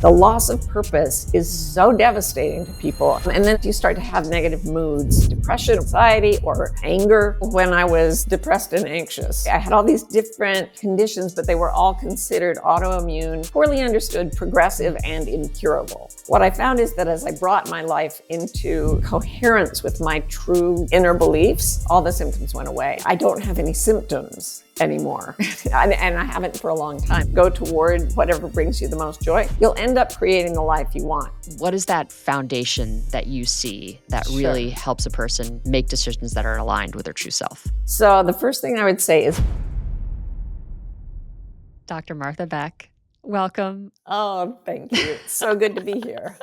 The loss of purpose is so devastating to people. And then you start to have negative moods, depression, anxiety, or anger. When I was depressed and anxious, I had all these different conditions, but they were all considered autoimmune, poorly understood, progressive, and incurable. What I found is that as I brought my life into coherence with my true inner beliefs, all the symptoms went away. I don't have any symptoms anymore. and I haven't for a long time. Go toward whatever brings you the most joy. You'll end up creating the life you want. What is that foundation that you see that really helps a person make decisions that are aligned with their true self? So the first thing I would say is, Dr. Martha Beck, welcome. oh, thank you. It's so good to be here.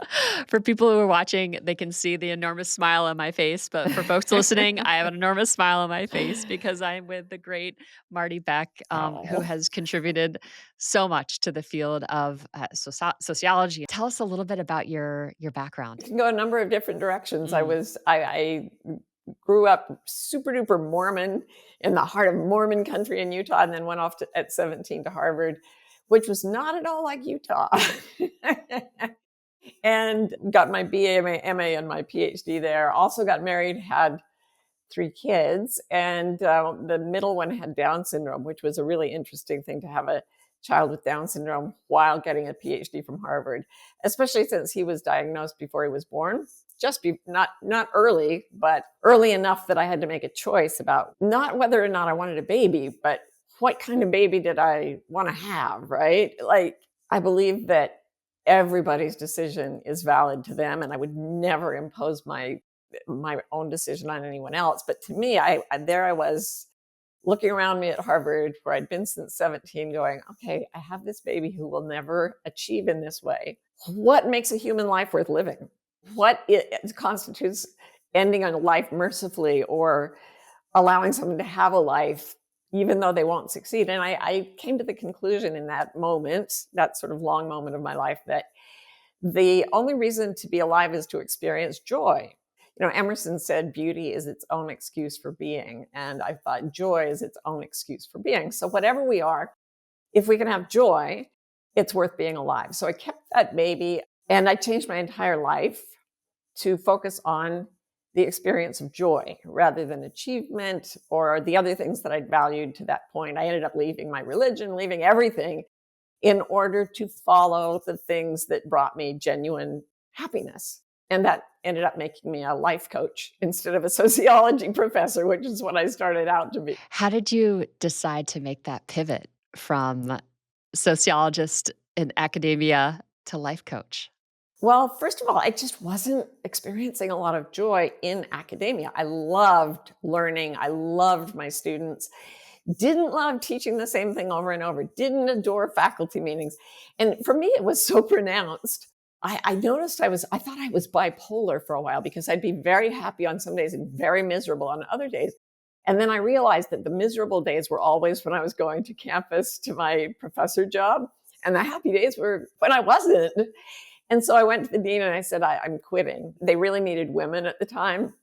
For people who are watching, they can see the enormous smile on my face. But for folks listening, I have an enormous smile on my face because I'm with the great Marty Beck, who has contributed so much to the field of sociology. Tell us a little bit about your background. It can go a number of different directions. I grew up super duper Mormon in the heart of Mormon country in Utah, and then went off at 17 to Harvard, which was not at all like Utah. And got my BA, my MA, and my PhD there. Also got married, had 3 kids, and the middle one had Down syndrome, which was a really interesting thing to have a child with Down syndrome while getting a PhD from Harvard, especially since he was diagnosed before he was born. Not early, but early enough that I had to make a choice about not whether or not I wanted a baby, but what kind of baby did I want to have, right? Like, I believe that everybody's decision is valid to them, and I would never impose my own decision on anyone else. But to me, I was looking around me at Harvard, where I'd been since 17, going, okay, I have this baby who will never achieve in this way. What makes a human life worth living? What constitutes ending a life mercifully, or allowing someone to have a life even though they won't succeed? And I came to the conclusion in that moment, that sort of long moment of my life, that the only reason to be alive is to experience joy. You know, Emerson said beauty is its own excuse for being. And I thought joy is its own excuse for being. So whatever we are, if we can have joy, it's worth being alive. So I kept that baby, and I changed my entire life to focus on the experience of joy rather than achievement or the other things that I'd valued to that point. I ended up leaving my religion, leaving everything in order to follow the things that brought me genuine happiness. And that ended up making me a life coach instead of a sociology professor, which is what I started out to be. How did you decide to make that pivot from sociologist in academia to life coach? Well, first of all, I just wasn't experiencing a lot of joy in academia. I loved learning. I loved my students. Didn't love teaching the same thing over and over. Didn't adore faculty meetings. And for me, it was so pronounced. I noticed I thought I was bipolar for a while, because I'd be very happy on some days and very miserable on other days. And then I realized that the miserable days were always when I was going to campus to my professor job. And the happy days were when I wasn't. And so I went to the dean and I said, I'm quitting. They really needed women at the time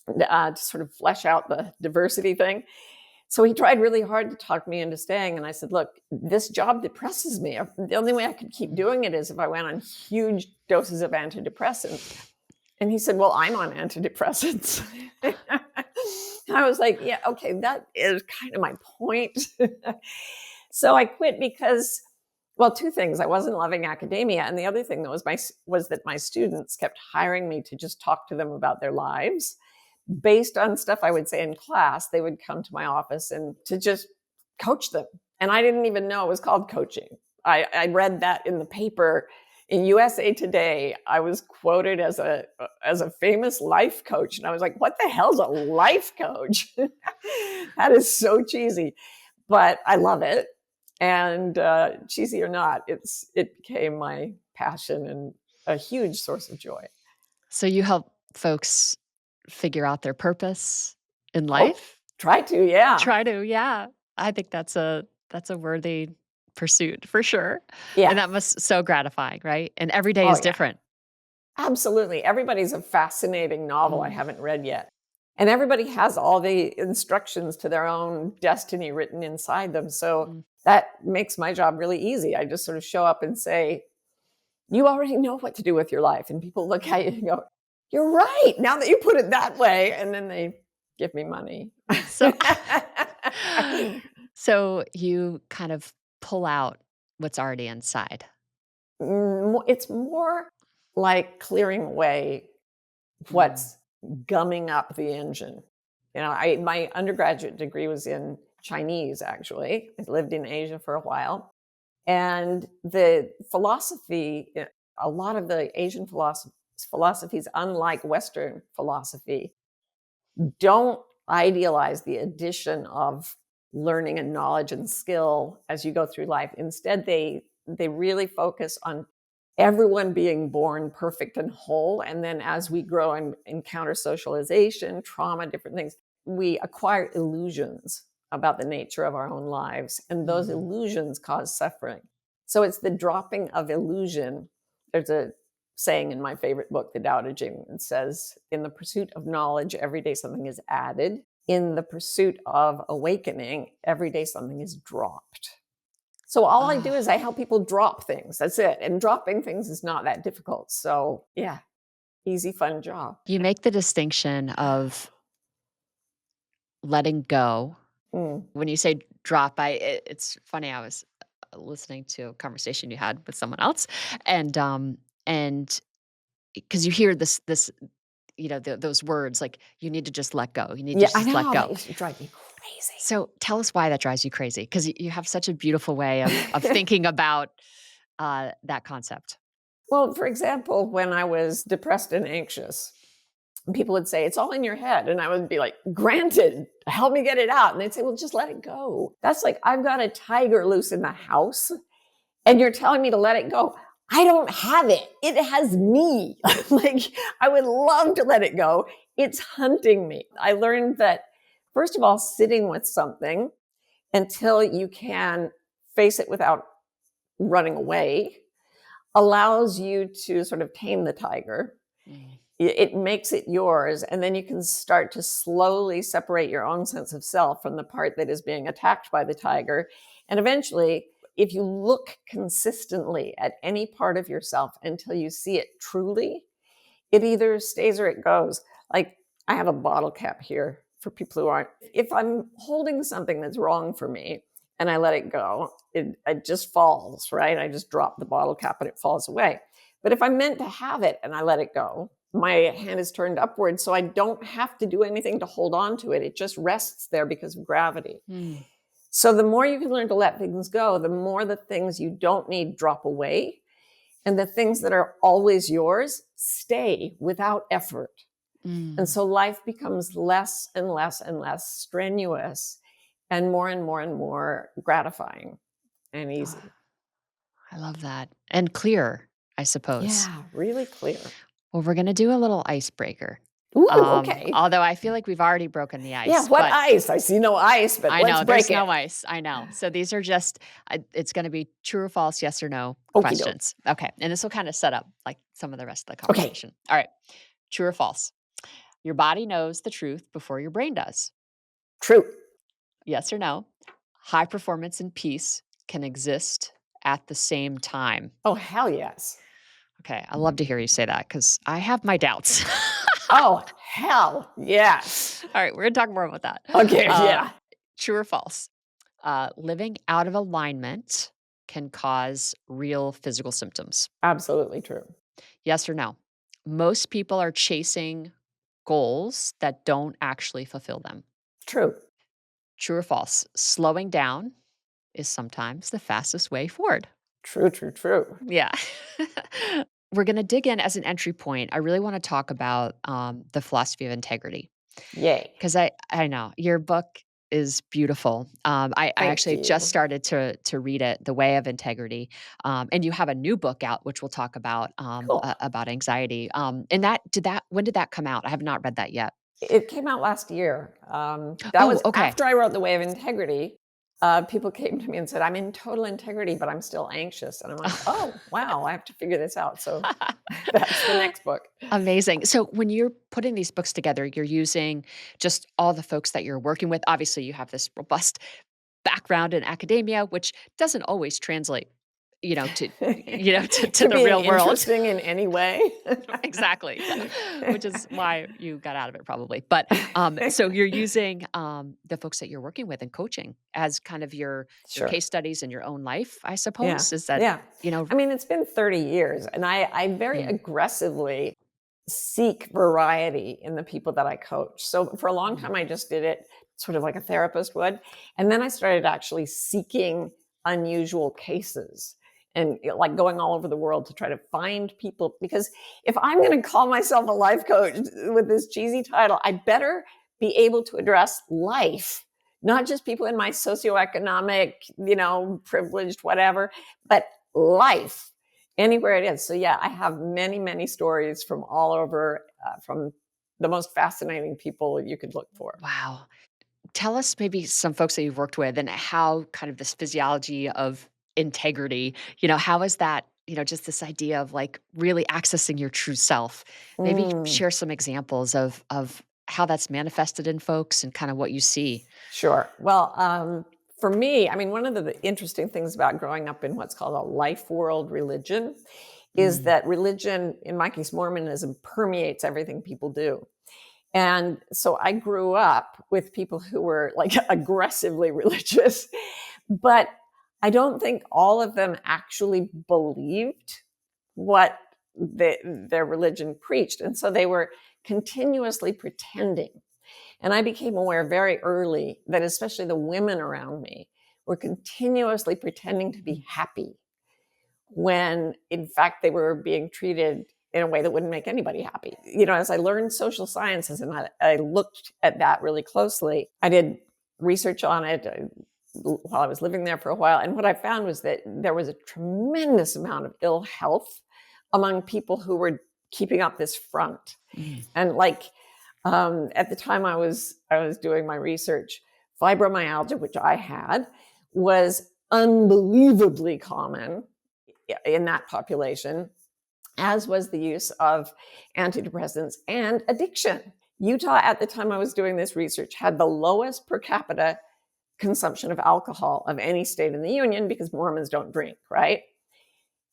to sort of flesh out the diversity thing. So he tried really hard to talk me into staying. And I said, look, this job depresses me. The only way I could keep doing it is if I went on huge doses of antidepressants. And he said, well, I'm on antidepressants. I was like, yeah, okay, that is kind of my point. So I quit because, well, 2 things. I wasn't loving academia. And the other thing that was that my students kept hiring me to just talk to them about their lives. Based on stuff I would say in class, they would come to my office and to just coach them. And I didn't even know it was called coaching. I read that in the paper in USA Today. I was quoted as a famous life coach. And I was like, what the hell's a life coach? That is so cheesy, but I love it. And cheesy or not, it became my passion and a huge source of joy. So you help folks figure out their purpose in life? Try to, yeah. Try to, yeah. I think that's a worthy pursuit for sure. Yeah. And that must so gratifying, right? And every day is different. Absolutely. Everybody's a fascinating novel I haven't read yet. And everybody has all the instructions to their own destiny written inside them. So that makes my job really easy. I just sort of show up and say, you already know what to do with your life. And people look at you and go, you're right. Now that you put it that way. And then they give me money. So so you kind of pull out what's already inside. It's more like clearing away Mm, what's gumming up the engine. My undergraduate degree was in Chinese, actually. I lived in Asia for a while. And the philosophy, a lot of the Asian philosophies, unlike Western philosophy, don't idealize the addition of learning and knowledge and skill as you go through life. Instead, they really focus on everyone being born perfect and whole. And then as we grow and encounter socialization, trauma, different things, we acquire illusions about the nature of our own lives. And those mm. illusions cause suffering. So it's the dropping of illusion. There's a saying in my favorite book, The Tao Te Ching, it says, in the pursuit of knowledge, every day something is added. In the pursuit of awakening, every day something is dropped. So all I do is I help people drop things. That's it. And dropping things is not that difficult. So yeah, easy, fun job. You make the distinction of letting go. Mm. When you say drop, it's funny, I was listening to a conversation you had with someone else, and because you hear this, those words, like, "You need to just let go. You need to Yeah, I just let know. That go." used to drive me crazy. So, tell us why that drives you crazy, 'cause you have such a beautiful way of thinking about, that concept. Well, for example, when I was depressed and anxious, people would say, it's all in your head. And I would be like, granted, help me get it out. And they'd say, well, just let it go. That's like, I've got a tiger loose in the house and you're telling me to let it go. I don't have it. It has me. Like, I would love to let it go. It's hunting me. I learned that, first of all, sitting with something until you can face it without running away allows you to sort of tame the tiger. Mm. It makes it yours. And then you can start to slowly separate your own sense of self from the part that is being attacked by the tiger. And eventually, if you look consistently at any part of yourself until you see it truly, it either stays or it goes. Like, I have a bottle cap here for people who aren't. If I'm holding something that's wrong for me and I let it go, it just falls, right? I just drop the bottle cap and it falls away. But if I'm meant to have it and I let it go, my hand is turned upward, so I don't have to do anything to hold on to it. It just rests there because of gravity. Mm. So the more you can learn to let things go, the more the things you don't need drop away. And the things that are always yours stay without effort. And Mm. so life becomes less and less and less strenuous and more and more gratifying and Oh, easy. I love that. And clear, I suppose. Yeah, really clear. Well, we're gonna do a little icebreaker. Ooh, okay. Although I feel like we've already broken the Yeah, ice, what but ice? I see no ice, but I let's know break there's it. no ice. I know. So these are just, it's gonna be true or false, yes or no Okie doke. questions. Okay. And this will kind of set up like some of the rest of the Okay, conversation. All right. True or false? Your body knows the truth before your brain does. true. Yes or no? High performance and peace can exist at the same time. Oh, hell yes. Okay. I love to hear you say that because I have my doubts. Oh, hell yes. All right. We're going to talk more about that. Okay, Uh, yeah. True or false? Living out of alignment can cause real physical symptoms. Absolutely true. Yes or no? Most people are chasing goals that don't actually fulfill them. True. True or false? Slowing down is sometimes the fastest way forward. True, true, true. Yeah. We're going to dig in as an entry point. I really want to talk about the philosophy of integrity. Yay. Because I know your book is beautiful. I Thank actually just you. started to read it, The Way of Integrity, and you have a new book out, which we'll talk Cool. about anxiety. And when did that come out? I have not read that yet. It came out last year. That Oh, was okay. after I wrote The Way of Integrity. People came to me and said, I'm in total integrity, but I'm still anxious. And I'm like, oh, wow, I have to figure this out. So that's the next book. Amazing. So when you're putting these books together, you're using just all the folks that you're working with. Obviously, you have this robust background in academia, which doesn't always translate to To the being real world. interesting in any way. Exactly. Yeah. Which is why you got out of it probably. But so you're using the folks that you're working with and coaching as kind of your Sure. case studies in your own life, I Yeah. suppose. Is that, Yeah. you know, I mean, it's been 30 years, and I very mm, aggressively seek variety in the people that I coach. So for a long mm, time, I just did it sort of like a therapist would. And then I started actually seeking unusual cases and like going all over the world to try to find people. Because if I'm going to call myself a life coach with this cheesy title, I better be able to address life, not just people in my socioeconomic, privileged, whatever, but life anywhere it is. So yeah, I have many, many stories from all over, from the most fascinating people you could look for. wow. Tell us maybe some folks that you've worked with and how kind of this physiology of integrity, how is that, just this idea of like really accessing your true self? Maybe Mm, share some examples of how that's manifested in folks and kind of what you see. sure. Well, for me, I mean, one of the interesting things about growing up in what's called a life world religion is Mm, that religion, in my case, Mormonism, permeates everything people do. And so I grew up with people who were like aggressively religious, but I don't think all of them actually believed what their religion preached. And so they were continuously pretending. And I became aware very early that, especially the women around me, were continuously pretending to be happy when in fact they were being treated in a way that wouldn't make anybody happy. As I learned social sciences and I looked at that really closely, I did research on it while I was living there for a while. And what I found was that there was a tremendous amount of ill health among people who were keeping up this front. mm, And at the time I was doing my research, fibromyalgia, which I had, was unbelievably common in that population, as was the use of antidepressants and addiction. Utah, at the time I was doing this research, had the lowest per capita consumption of alcohol of any state in the union because Mormons don't drink, right?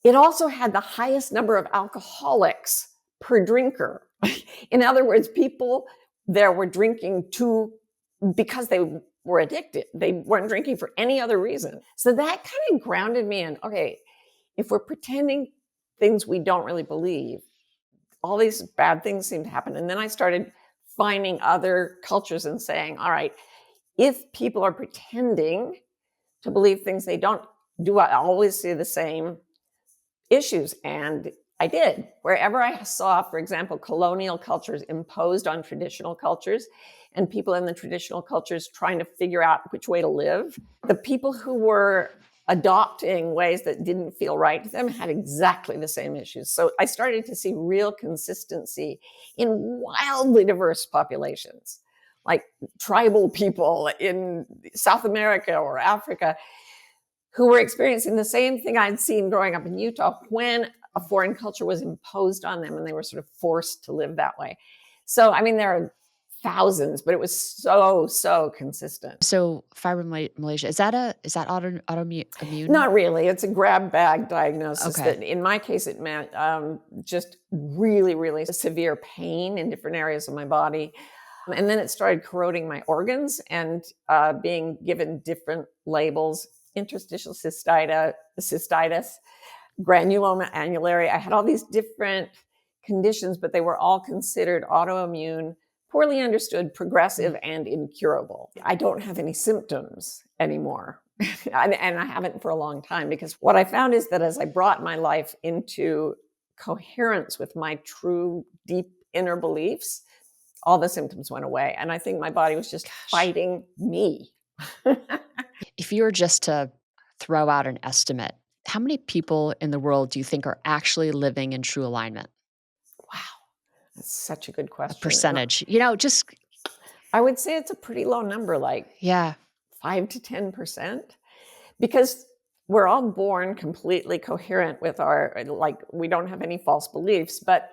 It also had the highest number of alcoholics per drinker. In other words, people there were drinking because they were addicted. They weren't drinking for any other reason. So that kind of grounded me in, okay, if we're pretending things we don't really believe, all these bad things seem to happen. And then I started finding other cultures and saying, all right, if people are pretending to believe things they don't, do I always see the same issues? And I did. Wherever I saw, for example, colonial cultures imposed on traditional cultures and people in the traditional cultures trying to figure out which way to live, the people who were adopting ways that didn't feel right to them had exactly the same issues. So I started to see real consistency in wildly diverse populations, like tribal people in South America or Africa who were experiencing the same thing I'd seen growing up in Utah when a foreign culture was imposed on them and they were sort of forced to live that way. So, I mean, there are thousands, but it was so consistent. So fibromyalgia, is that autoimmune? Not really. It's a grab bag diagnosis Okay. that, in my case, it meant just really, really severe pain in different areas of my body. And then it started corroding my organs and being given different labels: interstitial cystitis, granuloma annulare. I had all these different conditions, but they were all considered autoimmune, poorly understood, progressive, Mm, and incurable. I don't have any symptoms anymore. And I haven't for a long time, because what I found is that as I brought my life into coherence with my true, deep inner beliefs, all the symptoms went away. And I think my body was just gosh. fighting me. If you were just to throw out an estimate, how many people in the world do you think are actually living in true alignment? Wow, that's such a good A question. percentage, just I would say it's a pretty low number, like yeah. 5 to 10%, because we're all born completely coherent with we don't have any false beliefs, but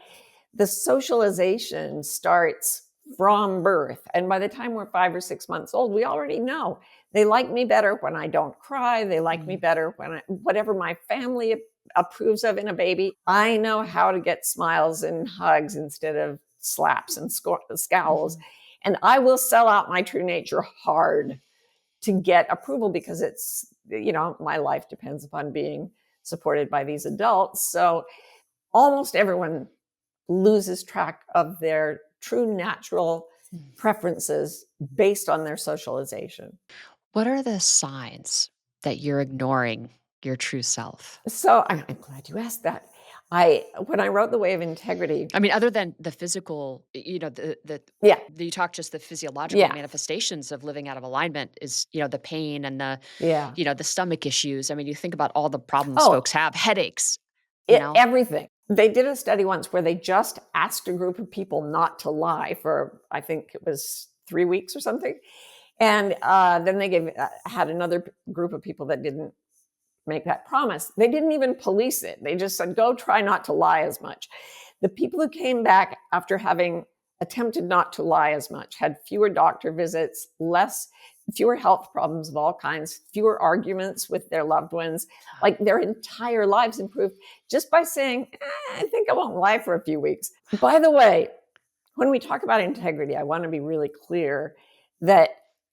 the socialization starts from birth. And by the time we're 5 or 6 months old, we already know they like me better when I don't cry. They like me better when whatever my family approves of in a baby. I know how to get smiles and hugs instead of slaps and scowls. And I will sell out my true nature hard to get approval because it's, my life depends upon being supported by these adults. So almost everyone loses track of their true natural preferences based on their socialization. What are the signs that you're ignoring your true self? So I'm glad you asked that. When I wrote The Way of Integrity, I mean, other than the physical, yeah, you talk just the physiological yeah, manifestations of living out of alignment is, the pain and yeah. the stomach issues. I mean, you think about all the problems Oh, folks have, headaches, you know? everything. They did a study once where they just asked a group of people not to lie for, I think it was 3 weeks or something. And then they had another group of people that didn't make that promise. They didn't even police it. They just said, go try not to lie as much. The people who came back after having attempted not to lie as much had fewer doctor visits, fewer health problems of all kinds, fewer arguments with their loved ones. Like their entire lives improved just by saying, I think I won't lie for a few weeks. By the way, when we talk about integrity, I want to be really clear that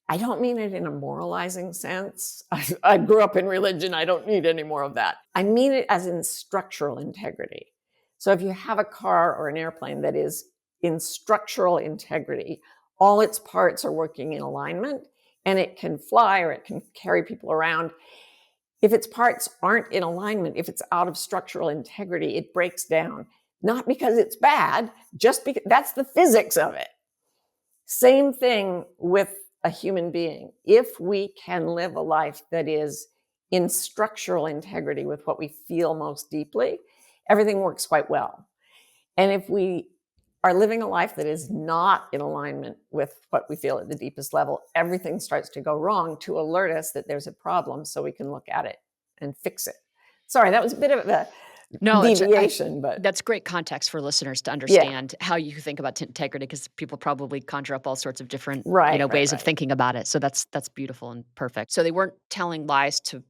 I don't mean it in a moralizing sense. I grew up in religion. I don't need any more of that. I mean it as in structural integrity. So if you have a car or an airplane that is in structural integrity, all its parts are working in alignment and it can fly or it can carry people around. If its parts aren't in alignment, if it's out of structural integrity, it breaks down. Not because it's bad, just because that's the physics of it. Same thing with a human being. If we can live a life that is in structural integrity with what we feel most deeply, everything works quite well. And if we are living a life that is not in alignment with what we feel at the deepest level, everything starts to go wrong to alert us that there's a problem so we can look at it and fix it. Sorry, that was a bit of a No, deviation, but that's great context for listeners to yeah, understand how you think about integrity because people probably conjure up all sorts of different, right, right, ways of right. thinking about it. So that's beautiful and perfect. So they weren't telling lies to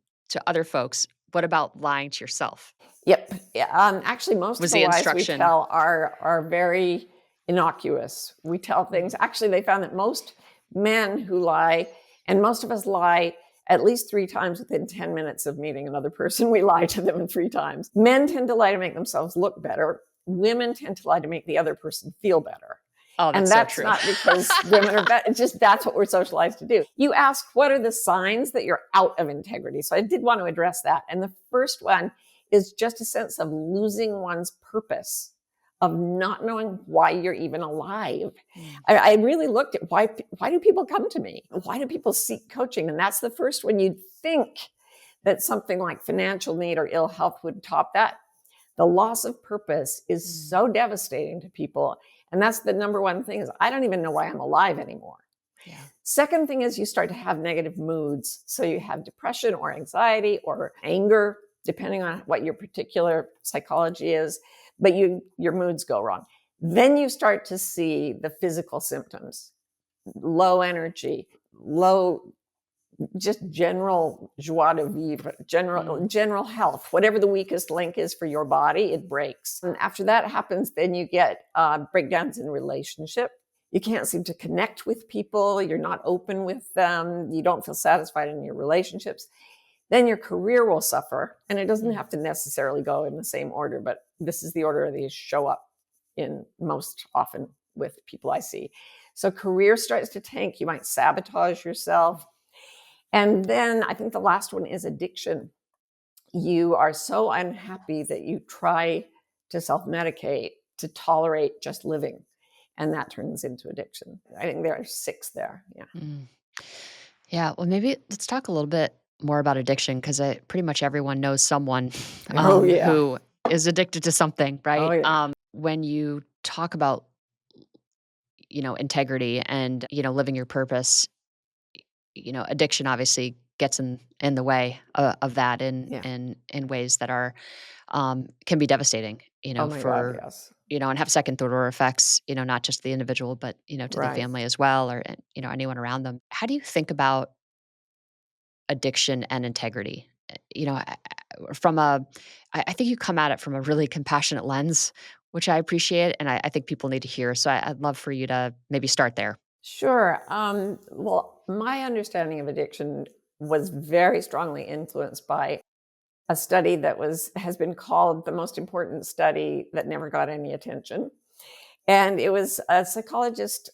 other folks. What about lying to yourself? Yep. Yeah, actually, most of Was the the lies we instruction tell are very innocuous. We tell things. Actually, they found that most men who lie, and most of us lie at least 3 times within 10 minutes of meeting another person. We lie to them 3 times. Men tend to lie to make themselves look better. Women tend to lie to make the other person feel better. Oh, And that's so that's true. not because women are better. It's just that's what we're socialized to do. You ask, what are the signs that you're out of integrity? So I did want to address that. And the first one is just a sense of losing one's purpose, of not knowing why you're even alive. I really looked at why do people come to me? Why do people seek coaching? And that's the first one. You'd think that something like financial need or ill health would top that. The loss of purpose is so devastating to people. And that's the number one thing is I don't even know why I'm alive anymore. Yeah. Second thing is you start to have negative moods. So you have depression or anxiety or anger, depending on what your particular psychology is, but your moods go wrong. Then you start to see the physical symptoms, low energy, low just general joie de vivre, general health, whatever the weakest link is for your body, it breaks. And after that happens, then you get breakdowns in relationship. You can't seem to connect with people. You're not open with them. You don't feel satisfied in your relationships. Then your career will suffer. And it doesn't have to necessarily go in the same order, but this is the order these show up in most often with people I see. So career starts to tank. You might sabotage yourself. And then I think the last one is addiction. You are so unhappy that you try to self-medicate to tolerate just living. And that turns into addiction. I think there are 6 there. Yeah. Mm. Yeah. Well, maybe let's talk a little bit more about addiction because pretty much everyone knows someone Oh, yeah. who is addicted to something, Oh, right? yeah. When you talk about integrity and living your purpose, addiction obviously gets in the way of that Yeah. in ways that are, can be devastating, Oh my God, for, yes. and have second order effects, not just the individual, but, to the Right. family as well, or, anyone around them. How do you think about addiction and integrity? From I think you come at it from a really compassionate lens, which I appreciate, and I think people need to hear. So I'd love for you to maybe start there. Sure. Well, my understanding of addiction was very strongly influenced by a study that has been called the most important study that never got any attention. And it was a psychologist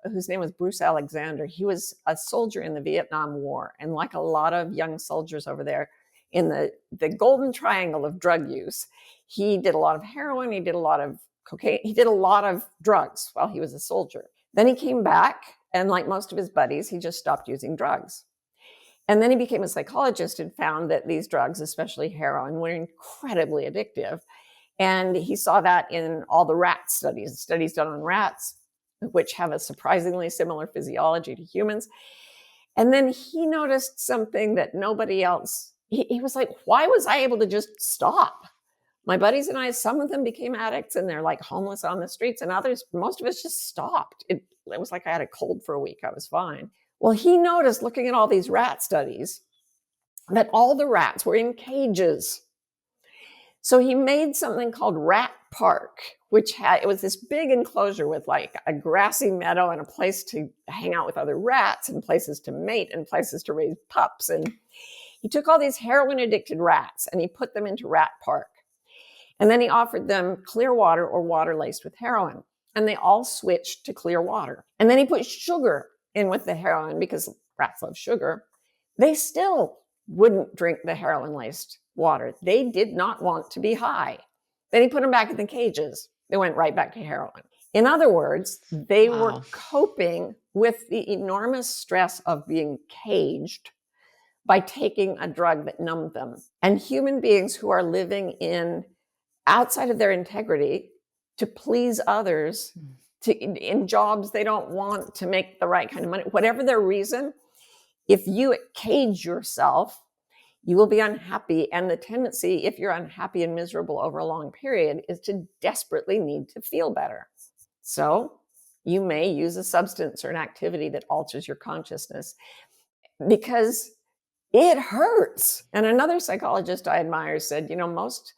whose name was Bruce Alexander. He was a soldier in the Vietnam War. And like a lot of young soldiers over there in the golden triangle of drug use, he did a lot of heroin, he did a lot of cocaine, he did a lot of drugs while he was a soldier. Then he came back, and like most of his buddies, he just stopped using drugs. And then he became a psychologist and found that these drugs, especially heroin, were incredibly addictive. And he saw that in all the rat studies done on rats, which have a surprisingly similar physiology to humans. And then he noticed something that nobody else, he was like, why was I able to just stop? My buddies and I, some of them became addicts and they're like homeless on the streets, and others, most of us just stopped. It was like I had a cold for a week. I was fine. Well, he noticed looking at all these rat studies that all the rats were in cages. So he made something called Rat Park, it was this big enclosure with like a grassy meadow and a place to hang out with other rats and places to mate and places to raise pups. And he took all these heroin addicted rats and he put them into Rat Park. And then he offered them clear water or water laced with heroin. And they all switched to clear water. And then he put sugar in with the heroin because rats love sugar. They still wouldn't drink the heroin laced water. They did not want to be high. Then he put them back in the cages. They went right back to heroin. In other words, they were Wow. coping with the enormous stress of being caged by taking a drug that numbed them. And human beings who are living outside of their integrity to please others, in jobs they don't want, to make the right kind of money, whatever their reason, if you cage yourself, you will be unhappy. And the tendency, if you're unhappy and miserable over a long period, is to desperately need to feel better. So you may use a substance or an activity that alters your consciousness because it hurts. And another psychologist I admire said, most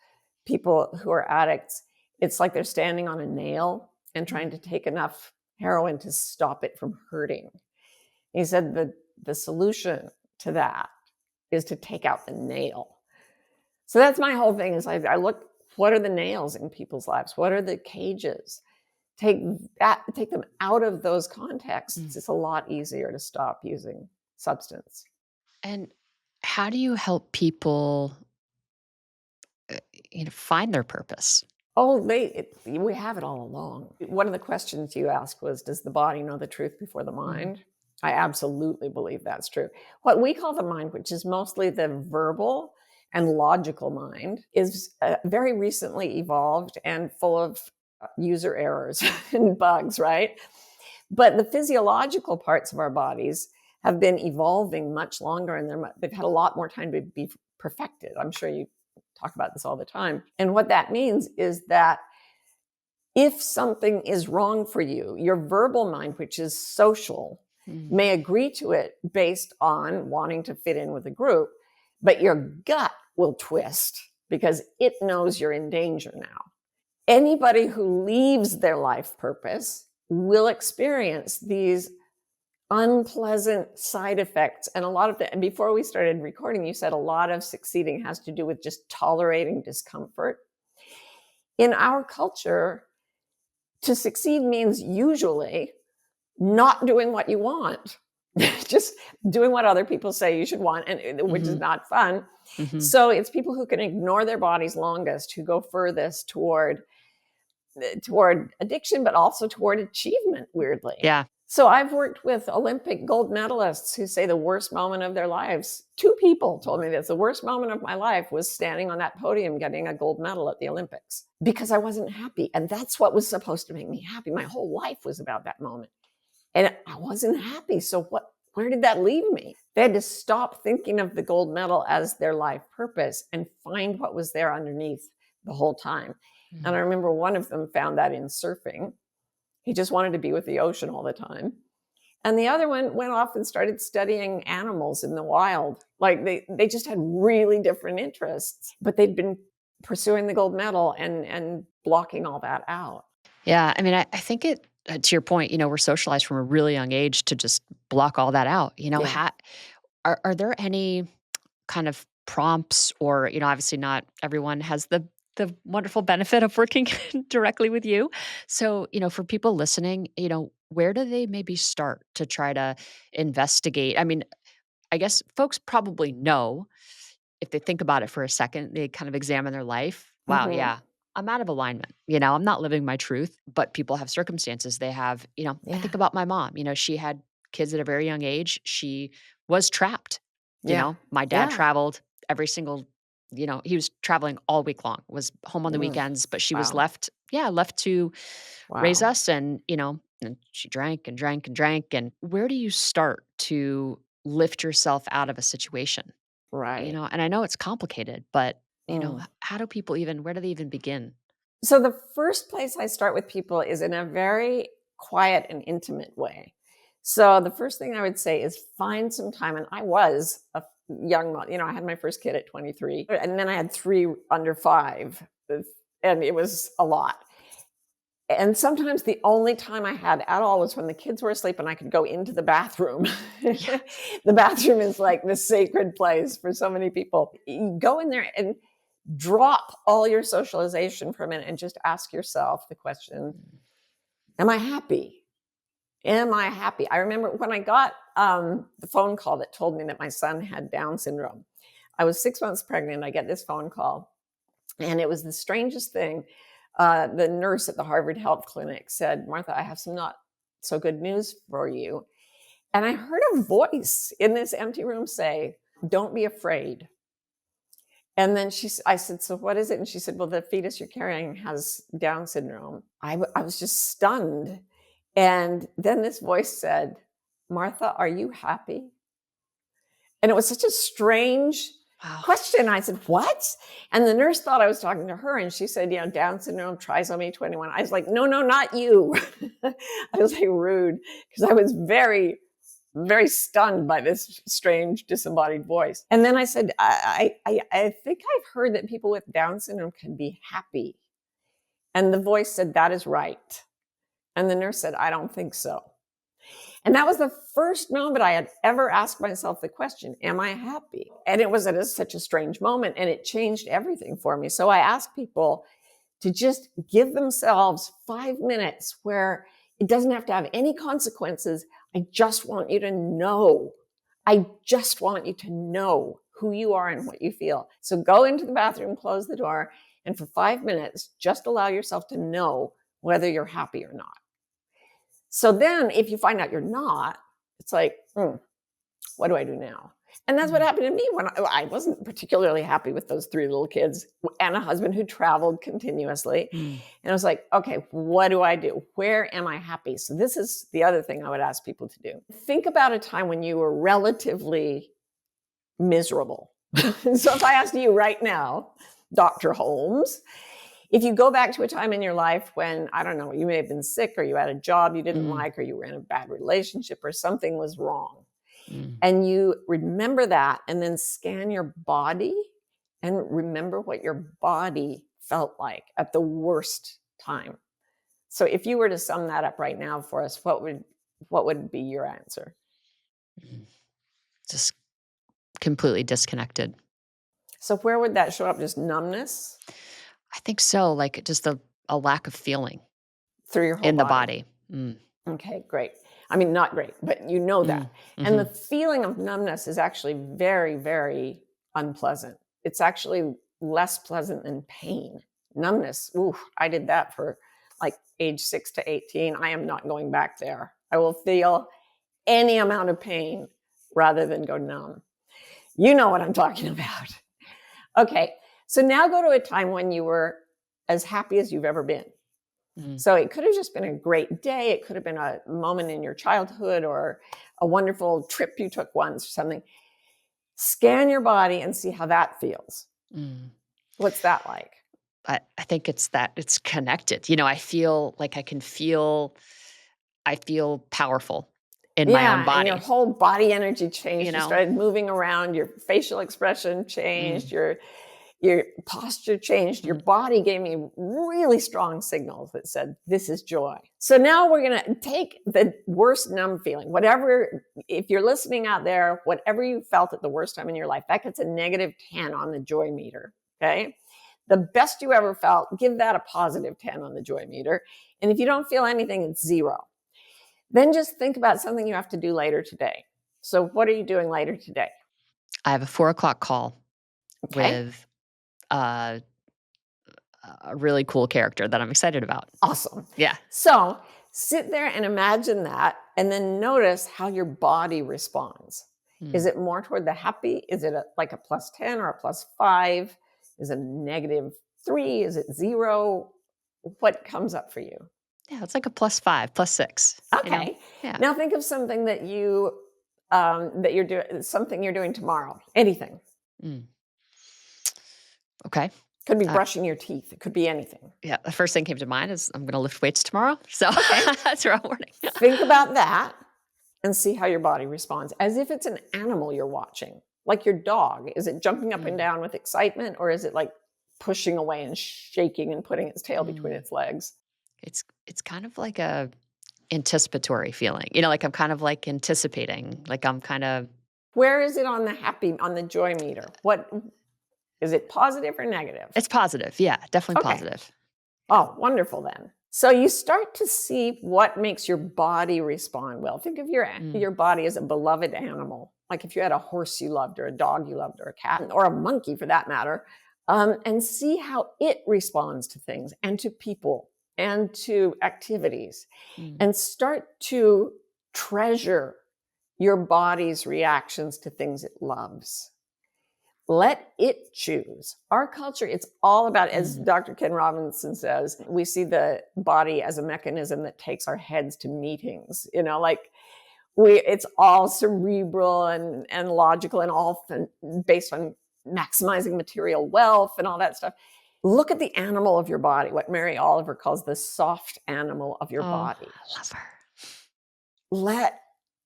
people who are addicts, it's like they're standing on a nail and trying to take enough heroin to stop it from hurting. He said the solution to that is to take out the nail. So that's my whole thing, is I look, what are the nails in people's lives? What are the cages? Take them out of those contexts. It's a lot easier to stop using substance. And how do you help people, find their purpose? Oh, we have it all along. One of the questions you asked was, does the body know the truth before the mind? I absolutely believe that's true. What we call the mind, which is mostly the verbal and logical mind, is very recently evolved and full of user errors and bugs, right? But the physiological parts of our bodies have been evolving much longer, and they've had a lot more time to be perfected. I'm sure you talk about this all the time. And what that means is that if something is wrong for you, your verbal mind, which is social, may agree to it based on wanting to fit in with a group, but your gut will twist because it knows you're in danger now. Anybody who leaves their life purpose will experience these unpleasant side effects. And and before we started recording, you said a lot of succeeding has to do with just tolerating discomfort. In our culture, to succeed means usually not doing what you want, just doing what other people say you should want, and which is not fun. So it's people who can ignore their bodies longest who go furthest toward addiction, but also toward achievement, weirdly. Yeah. So I've worked with Olympic gold medalists who say the worst moment of their lives. 2 people told me this. The worst moment of my life was standing on that podium getting a gold medal at the Olympics because I wasn't happy. And that's what was supposed to make me happy. My whole life was about that moment. And I wasn't happy. So what where did that leave me? They had to stop thinking of the gold medal as their life purpose and find what was there underneath the whole time. And I remember one of them found that in surfing. He just wanted to be with the ocean all the time. And the other one went off and started studying animals in the wild. Like they just had really different interests, but they'd been pursuing the gold medal and blocking all that out. Yeah, I mean, I think it to your point, we're socialized from a really young age to just block all that out. Yeah. Are there any kind of prompts or, obviously not everyone has the wonderful benefit of working directly with you. So, for people listening, where do they maybe start to try to investigate? I mean, I guess folks probably know if they think about it for a second, they kind of examine their life. Wow, Mm-hmm. yeah, I'm out of alignment. I'm not living my truth, but people have circumstances. They have, I Yeah. think about my mom. She had kids at a very young age. She was trapped. Yeah. My dad Yeah. traveled every single, he was traveling all week long, was home on the Mm. weekends, but she was Wow. left to raise Wow. us. And she drank and drank and drank. And where do you start to lift yourself out of a situation? Right. And I know it's complicated, but, Mm. how do people even where do they even begin? So the first place I start with people is in a very quiet and intimate way. So the first thing I would say is find some time. And I was a young mom. I had my first kid at 23, and then I had 3 under 5, and it was a lot. And sometimes the only time I had at all was when the kids were asleep and I could go into the bathroom. Yeah. The bathroom is like the sacred place for so many people. You go in there and drop all your socialization for a minute and just ask yourself the question, am I happy? Am I happy? I remember when I got the phone call that told me that my son had Down syndrome. I was 6 months pregnant. I get this phone call, and it was the strangest thing. The nurse at the Harvard Health Clinic said, Martha, I have some not so good news for you. And I heard a voice in this empty room say, don't be afraid. And then I said, so what is it? And she said, well, the fetus you're carrying has Down syndrome. I was just stunned. And then this voice said, Martha, are you happy? And it was such a strange Wow. question. I said, what? And the nurse thought I was talking to her. And she said, Down syndrome, trisomy 21. I was like, no, not you. I was like rude because I was very, very stunned by this strange disembodied voice. And then I said, I think I've heard that people with Down syndrome can be happy. And the voice said, that is right. And the nurse said, I don't think so. And that was the first moment I had ever asked myself the question, am I happy? And it was at such a strange moment, and it changed everything for me. So I asked people to just give themselves 5 minutes where it doesn't have to have any consequences. I just want you to know. I just want you to know who you are and what you feel. So go into the bathroom, close the door, and for 5 minutes, just allow yourself to know whether you're happy or not. So then if you find out you're not, it's like, what do I do now? And that's what happened to me when I wasn't particularly happy with those 3 little kids and a husband who traveled continuously. And I was like, okay, what do I do? Where am I happy? So this is the other thing I would ask people to do. Think about a time when you were relatively miserable. So if I asked you right now, Dr. Holmes, if you go back to a time in your life when, I don't know, you may have been sick or you had a job you didn't like or you were in a bad relationship or something was wrong, and you remember that and then scan your body and remember what your body felt like at the worst time. So if you were to sum that up right now for us, what would be your answer? Just completely disconnected. So where would that show up? Just numbness I think so, like, just a lack of feeling through your whole in the body? body. Okay, great. I mean, not great, but you know that. And the Mhm. feeling of numbness is actually very, very unpleasant. It's actually less pleasant than pain. Numbness, ooh, I did that for like age 6 to 18. I am not going back there. I will feel any amount of pain rather than go numb. You know what I'm talking about. Okay, so now go to a time when you were as happy as you've ever been. Mm. So it could have just been a great day. It could have been a moment in your childhood or a wonderful trip you took once or something. Scan your body and see how that feels. Mm. What's that like? I think it's that it's connected. You know, I feel like I feel powerful in my own Yeah, and your body, whole body energy you changed. You know? started moving around, your facial expression changed, Mm. your posture changed, your Mm. body gave me really strong signals that said, this is joy. So now we're going to take the worst numb feeling, whatever, if you're listening out there, whatever you felt at the worst time in your life, that gets a negative 10 on the joy meter. Okay. The best you ever felt, give that a positive 10 on the joy meter. And if you don't feel anything, it's 0. Then just think about something you have to do later today. So what are you doing later today? I have a 4 o'clock call Okay. with uh, a really cool character that I'm excited about. Awesome. Yeah. So sit there and imagine that, and then notice how your body responds. Is Mm. it more toward the happy? Is it like a plus 10 or a plus 5? Is it a -3? Is it 0? What comes up for you? Yeah, it's like a +5, +6, you know? Okay. Yeah. Now think of something that you're doing, something you're doing tomorrow. Anything. Mm. Okay. Could be Uh, brushing your teeth. It could be anything. yeah, the first thing came to mind is I'm gonna lift weights tomorrow, so Okay. that's where I'm warning. Think about that and see how your body responds as if it's an animal you're watching, like your dog. Is it jumping up and Mm. down with excitement, or is it like pushing away and shaking and putting its tail between Mm. its legs? It's kind of like a anticipatory feeling, you know, like I'm kind of like anticipating, like I'm kind of Where is it on the joy meter? What is it, positive or negative? it's positive, yeah, definitely Okay. positive. Yeah. Oh, wonderful then. So you start to see what makes your body respond well. Think of Mm. your body as a beloved animal, like if you had a horse you loved, or a dog you loved, or a cat, or a monkey for that matter, and see how it responds to things and to people and to activities, Mm. and start to treasure your body's reactions to things it loves. Let it choose. Our culture, it's all about, as Mm. Dr. Ken Robinson says, we see the body as a mechanism that takes our heads to meetings. You know, like it's all cerebral and logical and all based on maximizing material wealth and all that stuff. Look at the animal of your body, what Mary Oliver calls the soft animal of your Oh, body. I love her. Let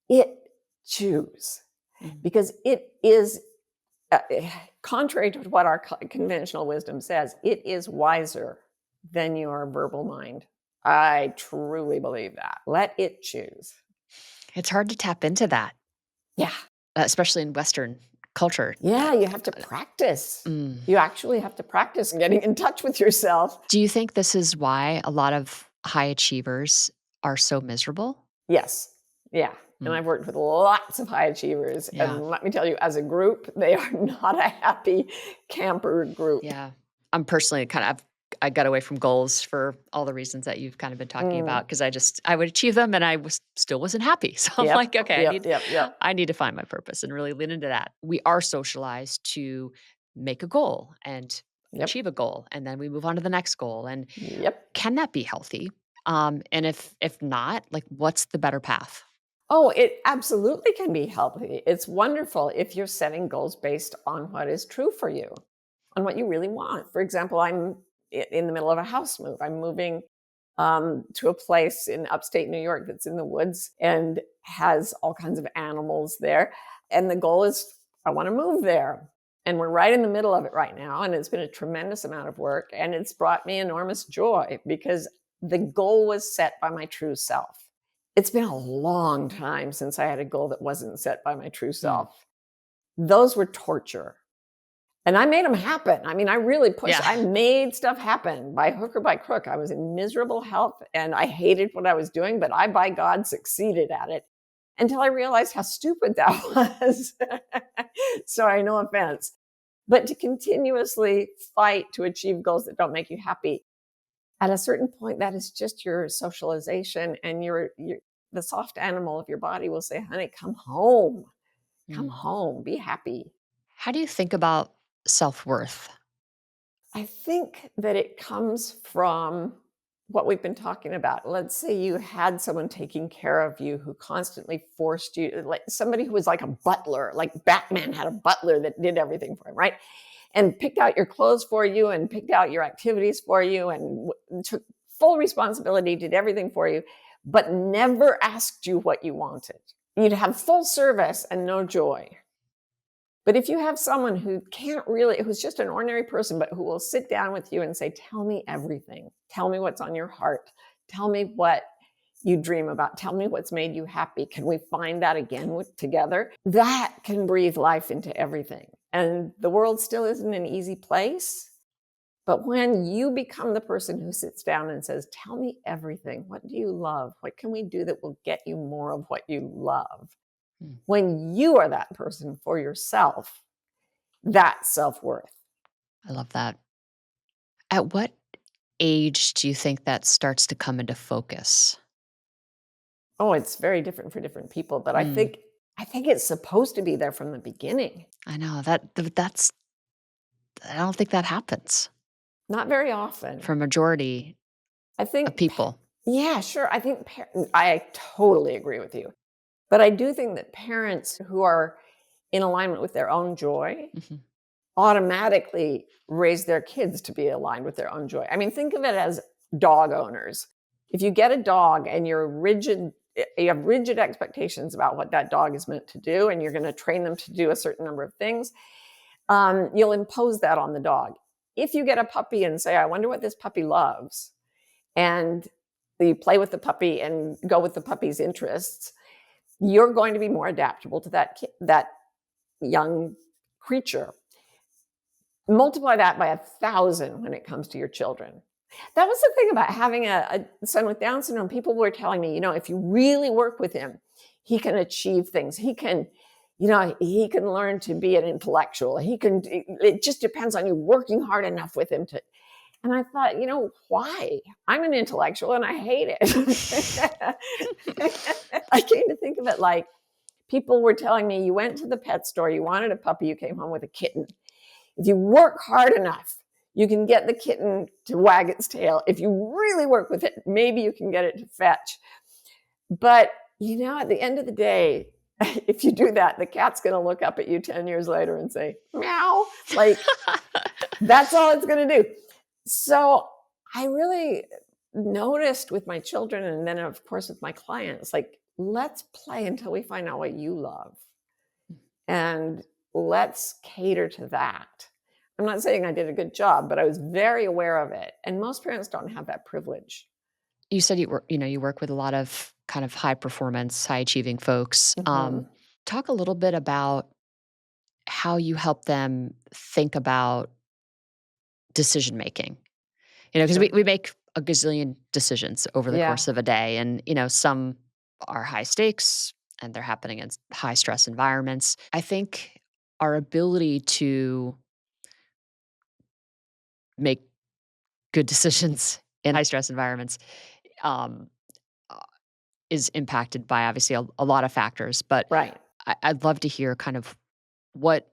it choose, Mm. because it is contrary to what our conventional wisdom says, it is wiser than your verbal mind. I truly believe that. Let it choose. It's hard to tap into that, Yeah. especially in Western culture. Yeah, you have to practice. Mm. You actually have to practice getting in touch with yourself. Do you think this is why a lot of high achievers are so miserable? Yes. Yeah. And Mm. I've worked with lots of high achievers. Yeah. And let me tell you, as a group, they are not a happy camper group. Yeah. I'm personally I got away from goals for all the reasons that you've kind of been talking Mm. about because I would achieve them and I was still wasn't happy. So I'm Yep. like, okay, Yep. Yep. Yep. I need to find my purpose and really lean into that. We are socialized to make a goal and Yep. achieve a goal and then we move on to the next goal. And Yep. can that be healthy? And if not, like what's the better path? Oh, it absolutely can be healthy. It's wonderful if you're setting goals based on what is true for you, on what you really want. For example, I'm in the middle of a house move. I'm moving to a place in upstate New York that's in the woods and has all kinds of animals there. And the goal is I want to move there. And we're right in the middle of it right now. And it's been a tremendous amount of work. And it's brought me enormous joy because the goal was set by my true self. It's been a long time since I had a goal that wasn't set by my true Mm. self. Those were torture. And I made them happen. I mean, I really pushed. Yeah. I made stuff happen by hook or by crook. I was in miserable health and I hated what I was doing, but I, by God, succeeded at it until I realized how stupid that was. Sorry, no offense. But to continuously fight to achieve goals that don't make you happy, at a certain point, that is just your socialization, and the soft animal of your body will say, honey, come Mm. home, be happy. How do you think about self-worth? I think that it comes from what we've been talking about. Let's say you had someone taking care of you who constantly forced you, like somebody who was like a butler, like Batman had a butler that did everything for him, right? And picked out your clothes for you and picked out your activities for you and took full responsibility, did everything for you, but never asked you what you wanted. You'd have full service and no joy. But if you have someone who can't really, who's just an ordinary person, but who will sit down with you and say, tell me everything. Tell me what's on your heart. Tell me what you dream about. Tell me what's made you happy. Can we find that again together? That can breathe life into everything. And the world still isn't an easy place. But when you become the person who sits down and says, tell me everything. What do you love? What can we do that will get you more of what you love? When you are that person for yourself, that's self-worth. I love that. At what age do you think that starts to come into focus? Oh, it's very different for different people, but I think it's supposed to be there from the beginning. I know that's I don't think that happens Not very often. for a majority I of think, people. yeah, sure. I think I totally agree with you. But I do think that parents who are in alignment with their own joy Mhm. automatically raise their kids to be aligned with their own joy. I mean, think of it as dog owners. If you get a dog and you have rigid expectations about what that dog is meant to do, and you're going to train them to do a certain number of things, you'll impose that on the dog. If you get a puppy and say, I wonder what this puppy loves, and you play with the puppy and go with the puppy's interests, you're going to be more adaptable to that young creature. Multiply that by 1,000 when it comes to your children. That was the thing about having a son with Down syndrome. People were telling me, if you really work with him, he can achieve things. He can learn to be an intellectual. It just depends on you working hard enough with him to. And I thought, why? I'm an intellectual and I hate it. I came to think of it like people were telling me, you went to the pet store, you wanted a puppy, you came home with a kitten. If you work hard enough, you can get the kitten to wag its tail. If you really work with it, maybe you can get it to fetch. But, at the end of the day, if you do that, the cat's going to look up at you 10 years later and say, meow. Like, that's all it's going to do. So I really noticed with my children, and then, of course, with my clients, like, let's play until we find out what you love. And let's cater to that. I'm not saying I did a good job, but I was very aware of it. And most parents don't have that privilege. You said you work with a lot of kind of high performance, high achieving folks. Mhm. Talk a little bit about how you help them think about decision making. Because Sure. we make a gazillion decisions over the Yeah. course of a day, and some are high stakes and they're happening in high stress environments. I think our ability to make good decisions in high stress environments um, uh, is impacted by obviously a lot of factors. But Right. I'd love to hear kind of what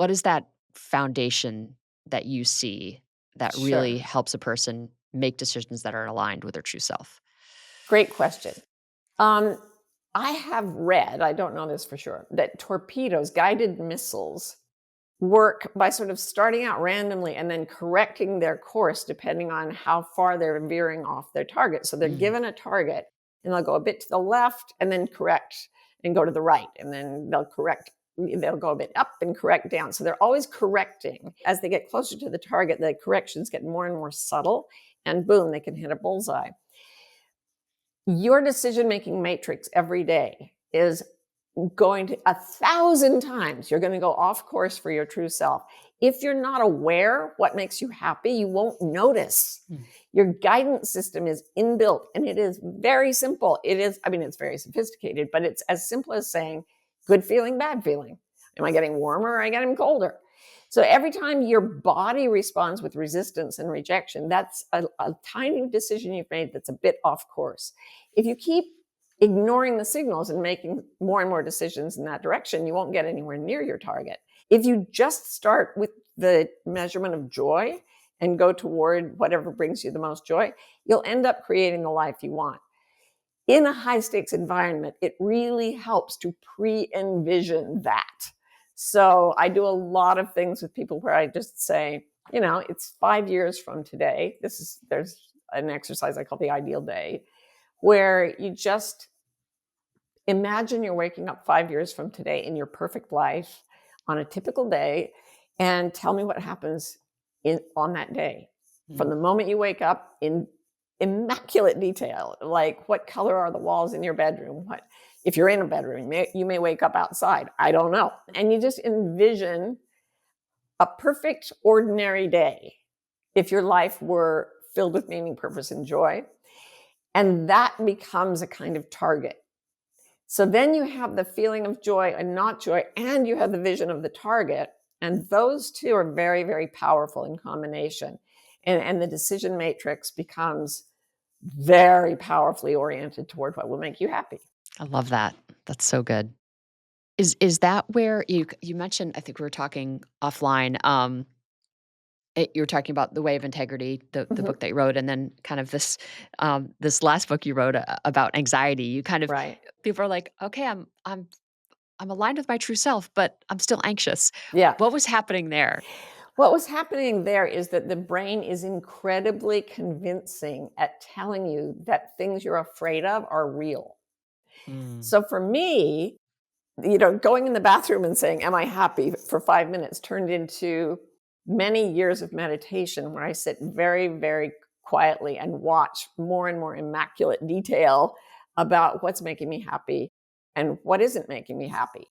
is that foundation that you see that really Sure. helps a person make decisions that are aligned with their true self? Great question. Um, I have read, I don't know this for sure, that torpedoes, guided missiles, work by sort of starting out randomly and then correcting their course depending on how far they're veering off their target. So they're Mm. given a target and they'll go a bit to the left and then correct and go to the right. And then they'll go a bit up and correct down. So they're always correcting. As they get closer to the target, the corrections get more and more subtle, and boom, they can hit a bullseye. Your decision-making matrix every day is going to 1,000 times, you're going to go off course for your true self. If you're not aware what makes you happy, you won't notice. Mm. Your guidance system is inbuilt and it is very simple. It's very sophisticated, but it's as simple as saying, good feeling, bad feeling. Am I getting warmer or am I getting colder? So every time your body responds with resistance and rejection, that's a tiny decision you've made that's a bit off course. If you keep ignoring the signals and making more and more decisions in that direction, you won't get anywhere near your target. If you just start with the measurement of joy and go toward whatever brings you the most joy, you'll end up creating the life you want. In a high stakes environment, it really helps to pre-envision that. So I do a lot of things with people where I just say, it's 5 years from today. There's an exercise I call the ideal day, where you just imagine you're waking up 5 years from today in your perfect life on a typical day, and tell me what happens on that day. From the moment you wake up, in immaculate detail, like what color are the walls in your bedroom? If you're in a bedroom, you may wake up outside. I don't know. And you just envision a perfect, ordinary day if your life were filled with meaning, purpose, and joy. And that becomes a kind of target. So then you have the feeling of joy and not joy, and you have the vision of the target. And those two are very, very powerful in combination. And the decision matrix becomes very powerfully oriented toward what will make you happy. I love that. That's so good. Is that where you mentioned, I think we were talking offline, you were talking about The Way of Integrity, the Mhm. book that you wrote, and then kind of this last book you wrote about anxiety. You kind of Right. people are like, okay, I'm aligned with my true self, but I'm still anxious. Yeah. What was happening there? What was happening there is that the brain is incredibly convincing at telling you that things you're afraid of are real. Mm. So for me, going in the bathroom and saying, "Am I happy?" for 5 minutes turned into many years of meditation where I sit very, very quietly and watch more and more immaculate detail about what's making me happy and what isn't making me happy.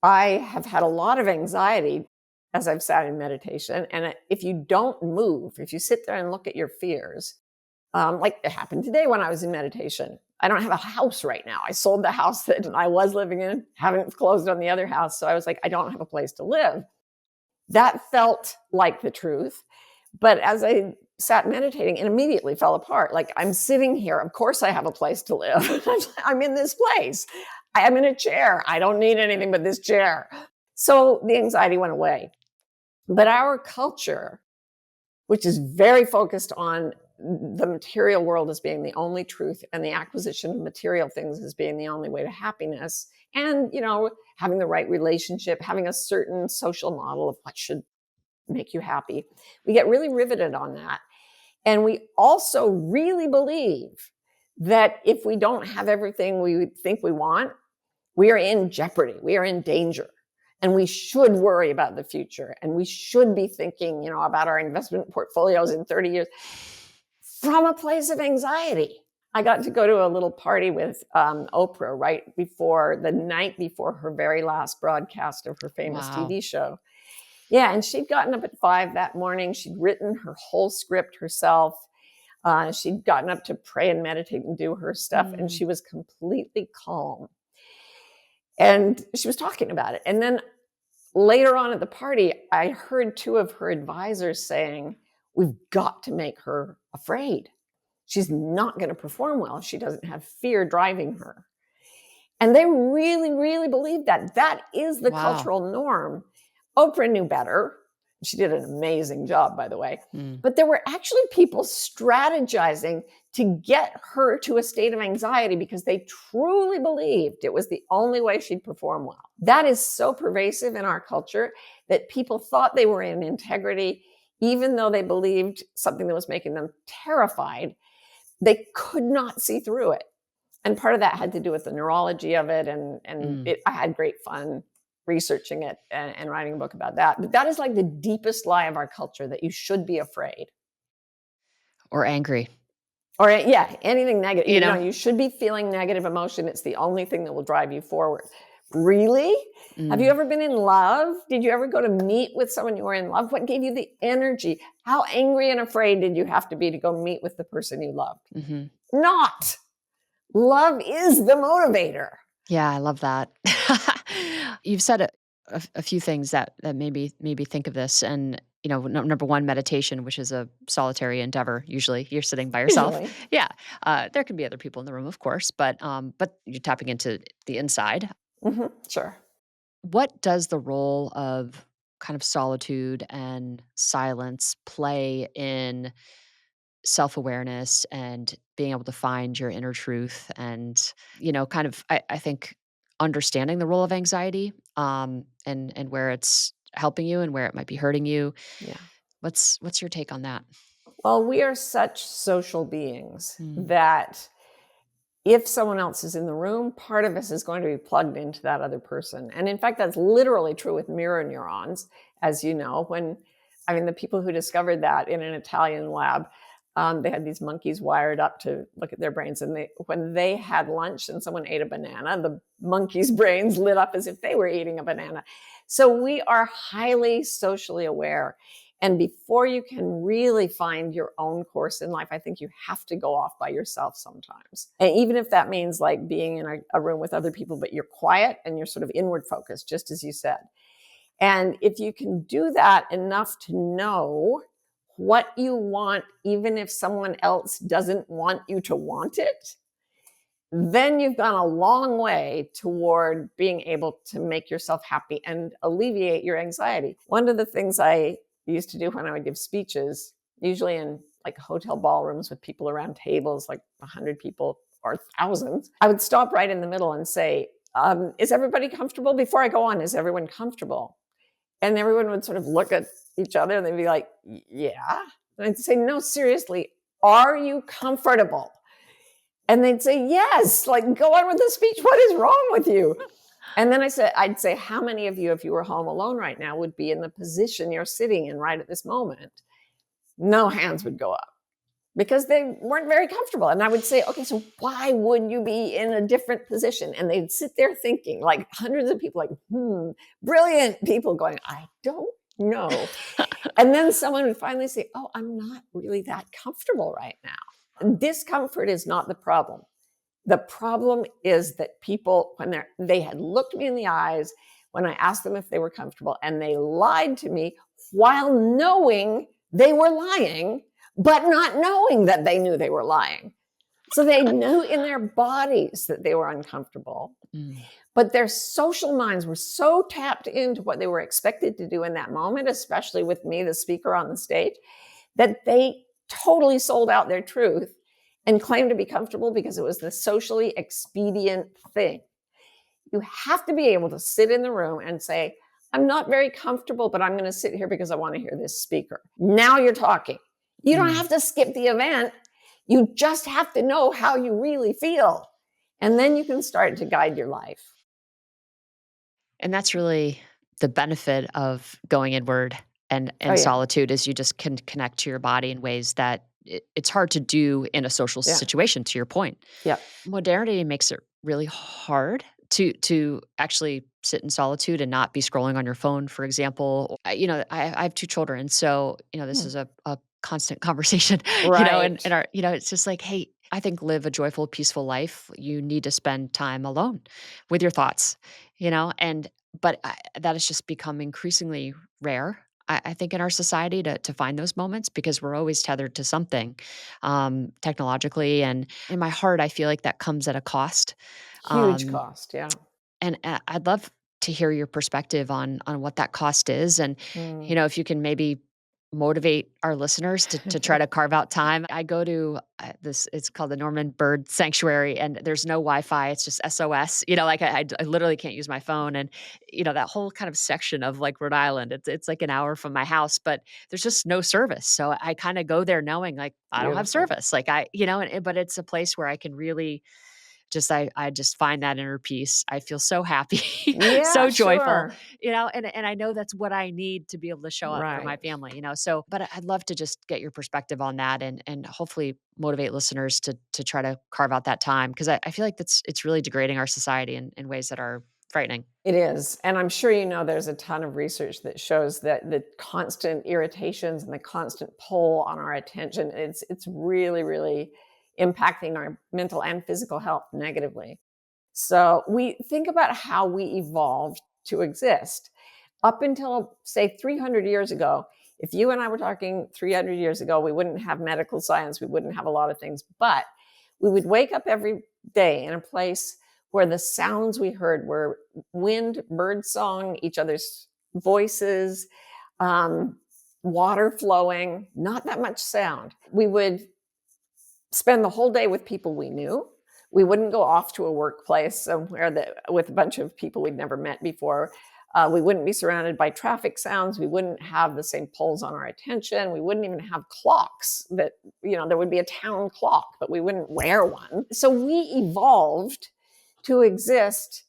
I have had a lot of anxiety as I've sat in meditation. And if you don't move, if you sit there and look at your fears, like it happened today when I was in meditation. I don't have a house right now. I sold the house that I was living in, haven't closed on the other house. So I was like, I don't have a place to live. That felt like the truth. But as I sat meditating, it immediately fell apart. Like, I'm sitting here. Of course, I have a place to live. I'm in this place. I'm in a chair. I don't need anything but this chair. So the anxiety went away. But our culture, which is very focused on the material world as being the only truth and the acquisition of material things as being the only way to happiness, and having the right relationship, having a certain social model of what should make you happy, we get really riveted on that. And we also really believe that if we don't have everything we think we want, we are in jeopardy, we are in danger. And we should worry about the future. And we should be thinking, about our investment portfolios in 30 years from a place of anxiety. I got to go to a little party with Oprah the night before her very last broadcast of her famous Wow. TV show. Yeah, and she'd gotten up at 5 that morning. She'd written her whole script herself. She'd gotten up to pray and meditate and do her stuff, and she was completely calm. And she was talking about it. And then later on at the party, I heard two of her advisors saying, "We've got to make her afraid. She's not going to perform well if she doesn't have fear driving her." And they really, really believe that. That is the Wow. cultural norm. Oprah knew better. She did an amazing job, by the way. Mm. But there were actually people strategizing to get her to a state of anxiety because they truly believed it was the only way she'd perform well. That is so pervasive in our culture that people thought they were in integrity, even though they believed something that was making them terrified. They could not see through it. And part of that had to do with the neurology of it. I had great fun researching it and writing a book about that. But that is like the deepest lie of our culture, that you should be afraid. Or angry. Or, yeah, anything negative. You know? You should be feeling negative emotion. It's the only thing that will drive you forward. Really? Have you Mm. ever been in love? Did you ever go to meet with someone you were in love? What gave you the energy? How angry and afraid did you have to be to go meet with the person you loved? Mm-hmm. Not. Love is the motivator. Yeah, I love that. You've said a few things that made me think of this, and number one, meditation, which is a solitary endeavor. Usually, you're sitting by yourself. Usually. Yeah, there can be other people in the room, of course, but you're tapping into the inside. Mm-hmm. Sure. What does the role of kind of solitude and silence play in self-awareness and being able to find your inner truth and, kind of I think understanding the role of anxiety, and where it's helping you and where it might be hurting you. Yeah. What's your take on that? Well, we are such social beings Mm. that if someone else is in the room, part of us is going to be plugged into that other person. And in fact, that's literally true with mirror neurons, as you know. The people who discovered that in an Italian lab, they had these monkeys wired up to look at their brains. And when they had lunch and someone ate a banana, the monkeys' brains lit up as if they were eating a banana. So we are highly socially aware. And before you can really find your own course in life, I think you have to go off by yourself sometimes. And even if that means like being in a room with other people, but you're quiet and you're sort of inward focused, just as you said. And if you can do that enough to know what you want, even if someone else doesn't want you to want it, then you've gone a long way toward being able to make yourself happy and alleviate your anxiety. One of the things I used to do when I would give speeches, usually in like hotel ballrooms with people around tables, like 100 people or thousands, I would stop right in the middle and say, is everybody comfortable? Before I go on, is everyone comfortable? And everyone would sort of look at each other and they'd be like, yeah. And I'd say, no, seriously, are you comfortable? And they'd say, yes, like go on with the speech. What is wrong with you? And then I'd say, how many of you, if you were home alone right now, would be in the position you're sitting in right at this moment? No hands would go up because they weren't very comfortable. And I would say, okay, so why would you be in a different position? And they'd sit there thinking, like hundreds of people, like, brilliant people going, I don't know. And then someone would finally say, oh, I'm not really that comfortable right now. Discomfort is not the problem. The problem is that people, when they had looked me in the eyes when I asked them if they were comfortable, and they lied to me while knowing they were lying, but not knowing that they knew they were lying. So they knew in their bodies that they were uncomfortable, but their social minds were so tapped into what they were expected to do in that moment, especially with me, the speaker on the stage, that they totally sold out their truth and claimed to be comfortable because it was the socially expedient thing. You have to be able to sit in the room and say, I'm not very comfortable, but I'm going to sit here because I want to hear this speaker. Now you're talking. You don't have to skip the event. You just have to know how you really feel. And then you can start to guide your life. And that's really the benefit of going inward and solitude is you just can connect to your body in ways that it's hard to do in a social situation, to your point. Yeah. Modernity makes it really hard to actually sit in solitude and not be scrolling on your phone, for example. I have 2 children, so, this is a constant conversation, Right. and our it's just like, "Hey, I think live a joyful, peaceful life. You need to spend time alone with your thoughts," and but that has just become increasingly rare, I think, in our society to find those moments because we're always tethered to something, technologically, and in my heart, I feel like that comes at a cost. Huge Um, cost. Yeah. and I'd love to hear your perspective on what that cost is, and if you can maybe motivate our listeners to try to carve out time. I go to this; it's called the Norman Bird Sanctuary, and there's no Wi-Fi. It's just SOS. Like I literally can't use my phone, and that whole kind of section of like Rhode Island. It's like an hour from my house, but there's just no service. So I kind of go there knowing like I don't have Beautiful. service. Like but it's a place where I can really I just find that inner peace. I feel so happy, Yeah, so joyful, sure. and I know that's what I need to be able to show up for my Right. family, so but I'd love to just get your perspective on that and hopefully motivate listeners to try to carve out that time because I feel like it's really degrading our society in ways that are frightening. It is. And I'm sure there's a ton of research that shows that the constant irritations and the constant pull on our attention, it's really, really impacting our mental and physical health negatively. So we think about how we evolved to exist. Up until, say, 300 years ago, if you and I were talking 300 years ago, we wouldn't have medical science, we wouldn't have a lot of things, but we would wake up every day in a place where the sounds we heard were wind, bird song, each other's voices, water flowing, not that much sound. We would spend the whole day with people we knew. We wouldn't go off to a workplace somewhere with a bunch of people we'd never met before. We wouldn't be surrounded by traffic sounds. We wouldn't have the same pulls on our attention. We wouldn't even have clocks that, there would be a town clock, but we wouldn't wear one. So we evolved to exist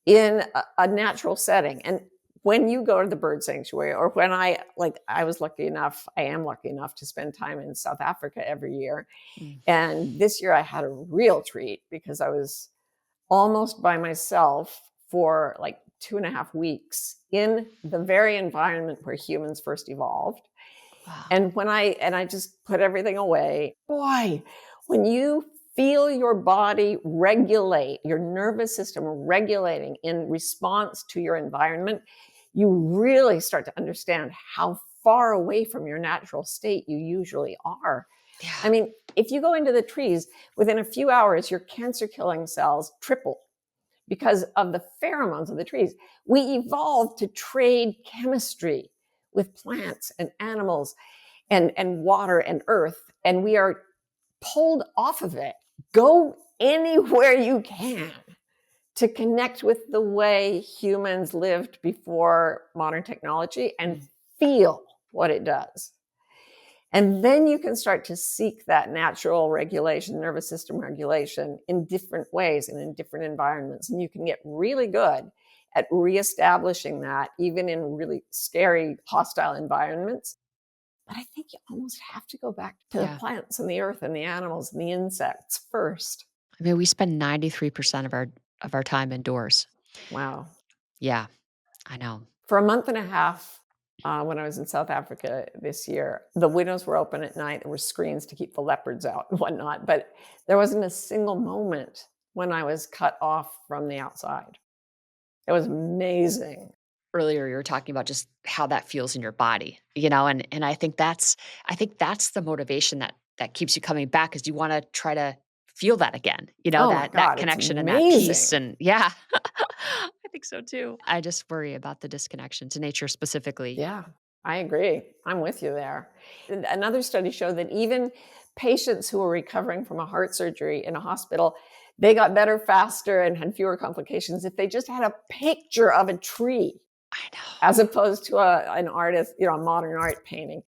in a natural setting. And when you go to the bird sanctuary, or when I am lucky enough to spend time in South Africa every year. And this year I had a real treat because I was almost by myself for like 2.5 weeks in the very environment where humans first evolved. Wow. And I just put everything away. Boy, when you feel your body regulate, your nervous system regulating in response to your environment, you really start to understand how far away from your natural state you usually are. Yeah. I mean, if you go into the trees, within a few hours, your cancer-killing cells triple because of the pheromones of the trees. We evolved to trade chemistry with plants and animals and water and earth, and we are pulled off of it. Go anywhere you can to connect with the way humans lived before modern technology and feel what it does. And then you can start to seek that natural regulation, nervous system regulation in different ways and in different environments. And you can get really good at reestablishing that, even in really scary, hostile environments. But I think you almost have to go back to the plants and the earth and the animals and the insects first. I mean, we spend 93% of our time indoors. Wow. Yeah, I know. For a month and a half, when I was in South Africa this year, the windows were open at night. There were screens to keep the leopards out and whatnot. But there wasn't a single moment when I was cut off from the outside. It was amazing. Earlier, you were talking about just how that feels in your body, and I think that's the motivation that keeps you coming back, is you want to try to feel that again, Oh my that God, it's connection and that peace. amazing. And yeah, I think so too. I just worry about the disconnection to nature specifically. Yeah, I agree. I'm with you there. And another study showed that even patients who were recovering from a heart surgery in a hospital, they got better faster and had fewer complications if they just had a picture of a tree. I know. As opposed to an artist, a modern art painting.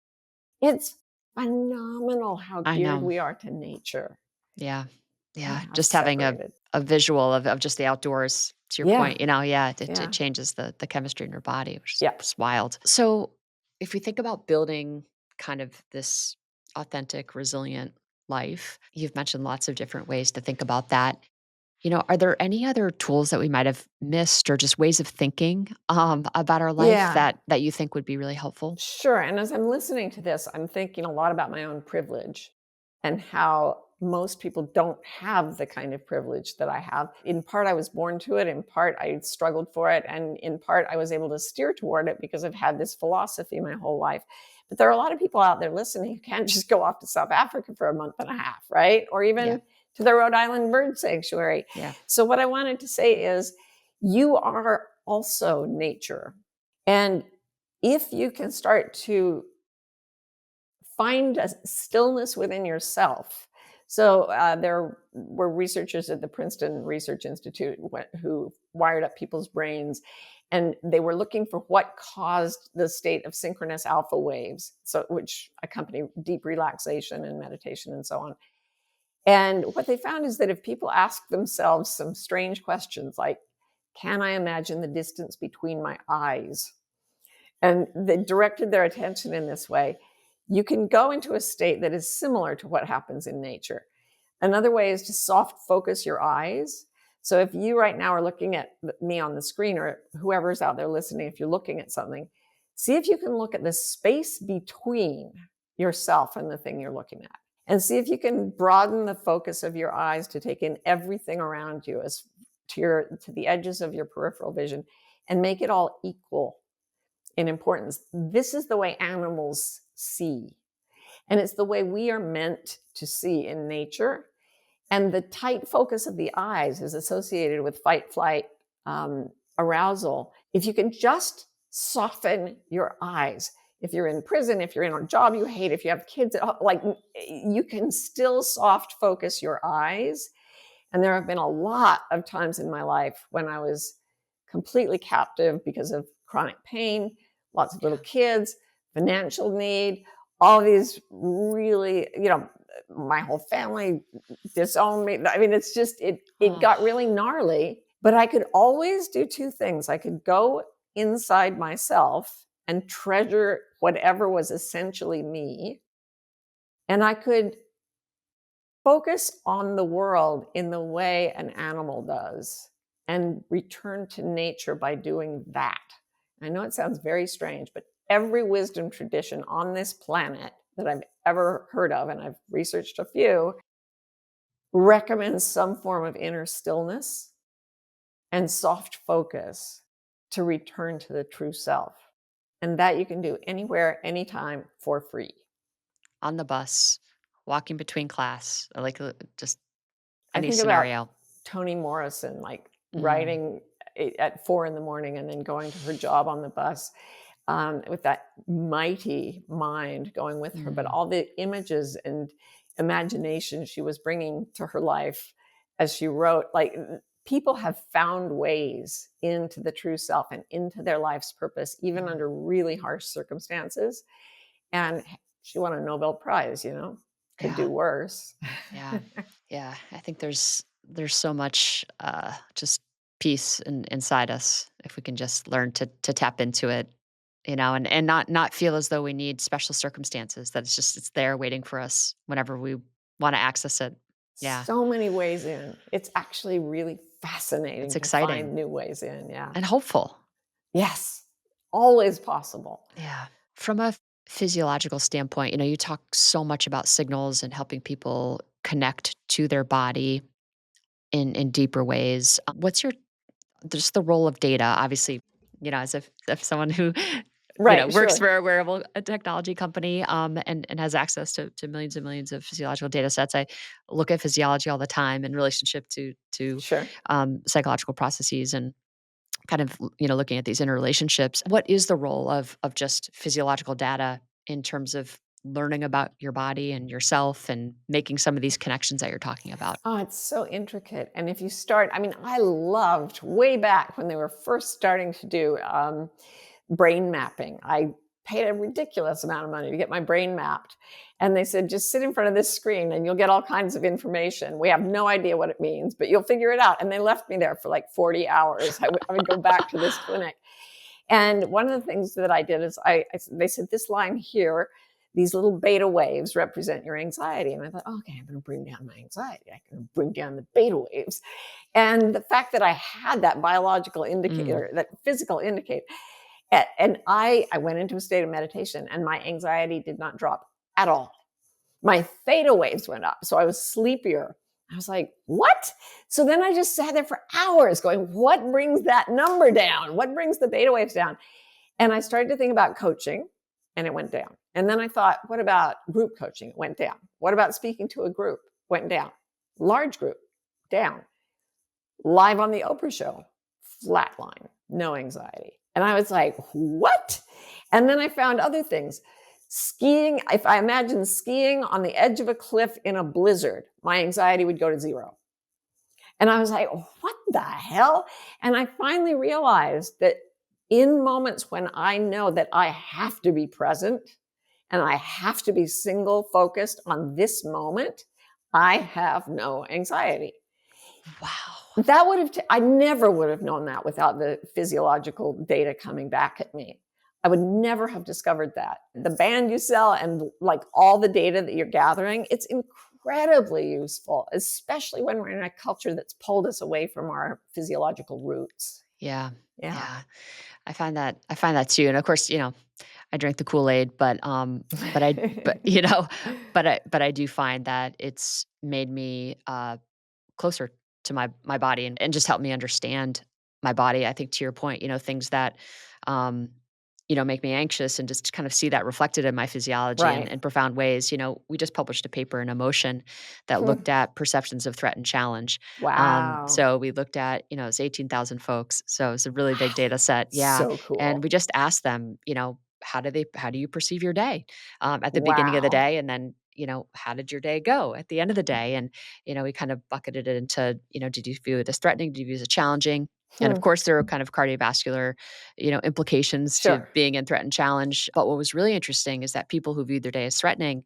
It's phenomenal how I geared know. we are to nature. Yeah. Yeah. How Just having separated. a visual of just the outdoors, to your Yeah. point, it Yeah. changes the chemistry in your body, which is Yeah. just wild. So if we think about building kind of this authentic, resilient life, you've mentioned lots of different ways to think about that. Are there any other tools that we might have missed, or just ways of thinking about our life Yeah. that you think would be really helpful? Sure. And as I'm listening to this, I'm thinking a lot about my own privilege and how most people don't have the kind of privilege that I have. In part, I was born to it. In part, I struggled for it. And in part, I was able to steer toward it because I've had this philosophy my whole life. But there are a lot of people out there listening who can't just go off to South Africa for a month and a half, right? Or even to the Rhode Island Bird Sanctuary. Yeah. So what I wanted to say is, you are also nature. And if you can start to find a stillness within yourself. So there were researchers at the Princeton Research Institute who wired up people's brains, and they were looking for what caused the state of synchronous alpha waves, which accompany deep relaxation and meditation and so on. And what they found is that if people ask themselves some strange questions like, can I imagine the distance between my eyes? And they directed their attention in this way, you can go into a state that is similar to what happens in nature. Another way is to soft focus your eyes. So if you right now are looking at me on the screen, or whoever's out there listening, if you're looking at something, see if you can look at the space between yourself and the thing you're looking at. And see if you can broaden the focus of your eyes to take in everything around you as to the edges of your peripheral vision, and make it all equal in importance. This is the way animals see. And it's the way we are meant to see in nature. And the tight focus of the eyes is associated with fight, flight, arousal. If you can just soften your eyes. If you're in prison, if you're in a job you hate, if you have kids at home, like you can still soft focus your eyes. And there have been a lot of times in my life when I was completely captive because of chronic pain, lots of little Yeah. kids, financial need, all these really, my whole family disowned me. I mean, it's just, it Oh, got really gnarly, but I could always do two things. I could go inside myself and treasure whatever was essentially me, and I could focus on the world in the way an animal does and return to nature by doing that. I know it sounds very strange, but every wisdom tradition on this planet that I've ever heard of, and I've researched a few, recommends some form of inner stillness and soft focus to return to the true self. And that you can do anywhere, anytime for free. on the bus, walking between class, or like just I any think about scenario. Toni Morrison, like Mm, writing at 4 in the morning and then going to her job on the bus, with that mighty mind going with her, but mm, all the images and imagination she was bringing to her life as she wrote, like people have found ways into the true self and into their life's purpose, even mm. under really harsh circumstances. And she won a Nobel Prize, could Yeah, do worse. yeah, yeah. I think there's so much just peace inside us if we can just learn to tap into it, and not feel as though we need special circumstances. That it's there waiting for us whenever we want to access it. Yeah, So many ways in. It's actually really it's fascinating to exciting find new ways in. Yeah. and hopeful. Yes. Always possible. Yeah. From a physiological standpoint, you talk so much about signals and helping people connect to their body in deeper ways. What's your just the role of data? Obviously, as if someone who Right. works Sure. for a technology company, and has access to millions and millions of physiological data sets. I look at physiology all the time in relationship to Sure. psychological processes and kind of looking at these interrelationships. What is the role of just physiological data in terms of learning about your body and yourself and making some of these connections that you're talking about? Oh, it's so intricate. And if you start, I mean, I loved way back when they were first starting to do brain mapping. I paid a ridiculous amount of money to get my brain mapped. And they said, just sit in front of this screen and you'll get all kinds of information. We have no idea what it means, but you'll figure it out. And they left me there for like 40 hours. I would go back to this clinic. And one of the things that I did is they said, this line here, these little beta waves represent your anxiety. And I thought, okay, I'm going to bring down my anxiety. I can bring down the beta waves. And the fact that I had that biological Mm. indicator, that physical indicator, and I went into a state of meditation and my anxiety did not drop at all. My theta waves went up. So I was sleepier. I was like, what? So then I just sat there for hours going, what brings that number down? What brings the beta waves down? And I started to think about coaching and it went down. And then I thought, what about group coaching? It went down. What about speaking to a group? Went down. Large group, down. Live on the Oprah show, flatline, no anxiety. And I was like, what? And then I found other things. Skiing, if I imagine skiing on the edge of a cliff in a blizzard, my anxiety would go to zero. And I was like, what the hell? And I finally realized that in moments when I know that I have to be present and I have to be single focused on this moment, I have no anxiety. Wow. That would have, I never would have known that without the physiological data coming back at me. I would never have discovered that. The band you sell and like all the data that you're gathering, it's incredibly useful, especially when we're in a culture that's pulled us away from our physiological roots. Yeah. Yeah. Yeah. I find that too. And of course, I drank the Kool-Aid, but I but but I do find that it's made me closer to my body and just helped me understand my body. I think to your point, things that um make me anxious and just to kind of see that reflected in my physiology Right. in profound ways. We just published a paper in Emotion that Hmm. looked at perceptions of threat and challenge. Wow. So we looked at, it's 18,000 folks. So it's a really big Wow. data set. Yeah. So And we cool. just asked them, how do you perceive your day at the beginning of the Wow. day? And then, how did your day go at the end of the day? And, we kind of bucketed it into, did you view it as threatening? Did you view it as challenging? And of Hmm. course, there are kind of cardiovascular, implications to Sure. being in threat and challenge. But what was really interesting is that people who viewed their day as threatening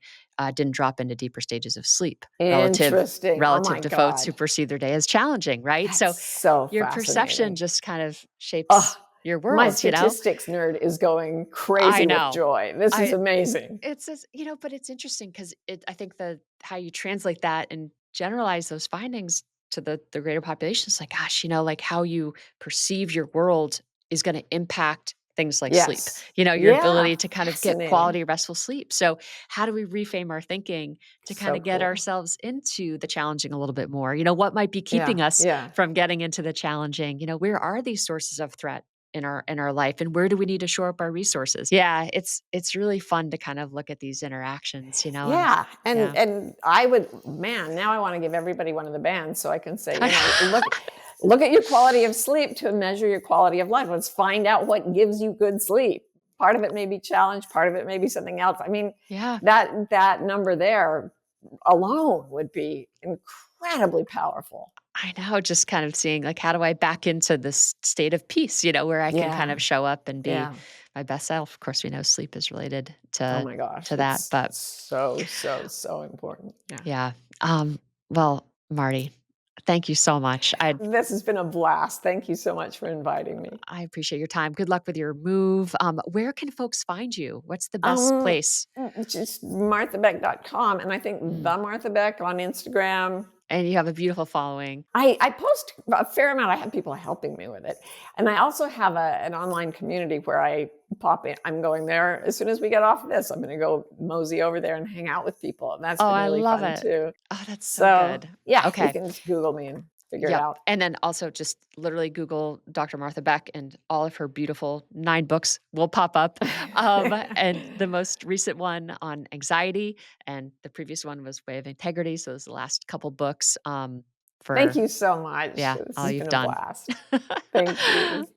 didn't drop into deeper stages of sleep Interesting. Oh my relative to folks who God. perceive their day as challenging, right? That's So so your perception fascinating. just kind of Oh, shapes your my world. statistics nerd is going I crazy with know. joy. This is I amazing. it's just, but it's interesting because I think the how you translate that and generalize those findings to the greater population is like, gosh, like how you perceive your world is going to impact things like sleep, Yes. your Yeah. ability to kind of get Fascinating. quality, restful sleep. So, how do we reframe our thinking to kind So of get cool. ourselves into the challenging a little bit more? What might be Yeah. keeping us Yeah. from getting into the challenging? Where are these sources of threat? In our life, and where do we need to shore up our resources? Yeah, it's really fun to kind of look at these interactions, and Yeah, yeah. and I would, man, now I wanna give everybody one of the bands so I can say, look at your quality of sleep to measure your quality of life. Let's find out what gives you good sleep. Part of it may be challenge, part of it may be something else. I mean, Yeah, that number there alone would be incredibly powerful. I know, just kind of seeing, like, how do I back into this state of peace, where I can kind Yeah, of show up and be yeah. my best self. Of course, we know sleep is related Oh to my gosh, that, it's but so, so, so important. Yeah. yeah. Well, Marty, thank you so much. This has been a blast. Thank you so much for inviting me. I appreciate your time. Good luck with your move. Where can folks find you? What's the best Um, place? just marthabeck.com, and I think Mm. the Martha Beck on Instagram. And you have a beautiful following. I post a fair amount. I have people helping me with it, and I also have an online community where I pop in. I'm going there as soon as we get off this. I'm going to go mosey over there and hang out with people, and that's Oh, been I really love fun it. too. Oh, that's so So good. yeah, you Okay. can just Google me and figure it Yep. out. And then also just literally Google Dr. Martha Beck and all of her beautiful 9 books will pop up. And the most recent one on anxiety, and the previous one was Way of Integrity. So those are the last couple books Thank for, you so much. yeah, This all has you've been a done. blast. Thank you.